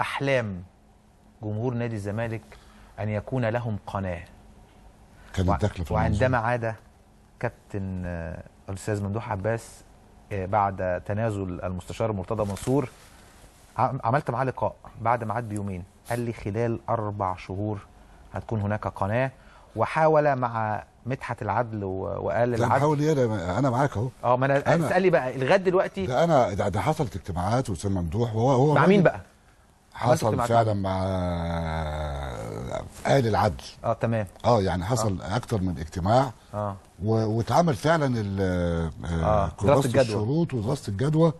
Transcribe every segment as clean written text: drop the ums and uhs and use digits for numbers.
احلام جمهور نادي الزمالك ان يكون لهم قناه. كانت داخله في وعندما عاد كابتن الاستاذ ممدوح عباس بعد تنازل المستشار مرتضى منصور، عملت معاه لقاء بعد ما عاد بيومين، قال لي خلال 4 شهور هتكون هناك قناه. وحاول مع مدحت العدل وقال العدل حاول ايه، انا معاك اهو. ما انا اسال لي بقى لغايه دلوقتي ده حصلت اجتماعات واستاذ ممدوح وهو مع مين بقى؟ حصل فعلا مع آل العدل. تمام. يعني حصل اكتر من اجتماع. واتعمل فعلا كراسه الشروط ودراسه الجدوى،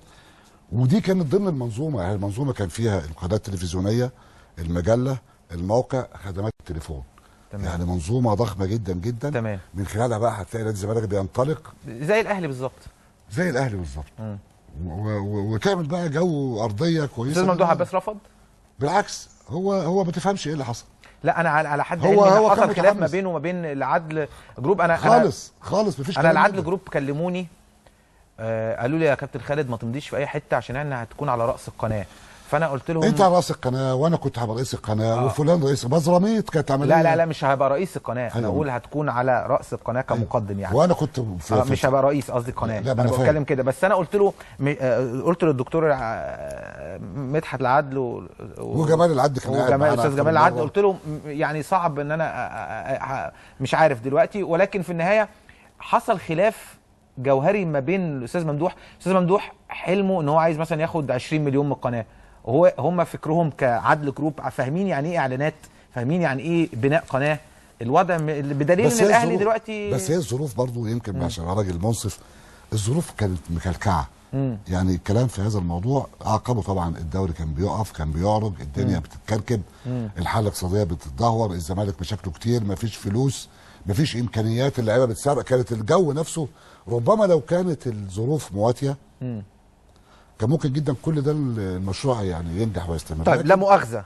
ودي كانت ضمن المنظومه. يعني المنظومه كان فيها القناه التلفزيونيه، المجله، الموقع، خدمات التليفون. تمام. يعني منظومه ضخمه جدا جدا. تمام. من خلالها بقى هتلاقي نادي الزمالك بينطلق زي الاهلي بالظبط. زي الاهلي بالظبط. وتعمل بقى جو ارضيه كويسه. استاذ ممدوح عباس رفض؟ بالعكس، هو ما تفهمش ايه اللي حصل. لا انا على حد علمي حصل خلاف ما بينه وما بين العدل جروب. خالص مفيش. انا العدل جروب كلموني، قالوا لي يا كابتن خالد ما تمضيش في اي حته عشان احنا هتكون على راس القناه. فانا قلت لهم انت على راس القناه وانا كنت هبقى رئيس القناه وفلان رئيس بزراميط كانت عمليه. لا مش هبقى رئيس القناه. انا اقول هتكون على راس القناه كمقدم يعني. وانا كنت مش هبقى رئيس قصدي القناه. انا بتكلم كده. بس انا قلت له قلت للدكتور مدحت العدل وجمال العدل كان استاذ جمال العدل، قلت له يعني صعب ان انا مش عارف دلوقتي، ولكن في النهايه حصل خلاف جوهري ما بين الاستاذ ممدوح. الاستاذ ممدوح حلمه ان هو عايز مثلا ياخد 20 مليون من القناه، هم فكرهم كعدل جروب فاهمين يعني ايه اعلانات، فاهمين يعني ايه بناء قناه. الوضع بدليل ان الاهلي دلوقتي بس هي الظروف برضو يمكن عشان راجل منصف، الظروف كانت مكلكعه. يعني الكلام في هذا الموضوع عقبه طبعا الدوري كان بيقف، كان بيعرج، الدنيا بتتكركب، الحاله الاقتصاديه بتتدهور، الزمالك مشاكله كتير، مفيش فلوس، مفيش امكانيات، اللعيبه بتسرق، كانت الجو نفسه ربما لو كانت الظروف مواتيه كان ممكن جدا كل ده المشروع يعني ينجح ويستمر. طيب لا مؤاخذه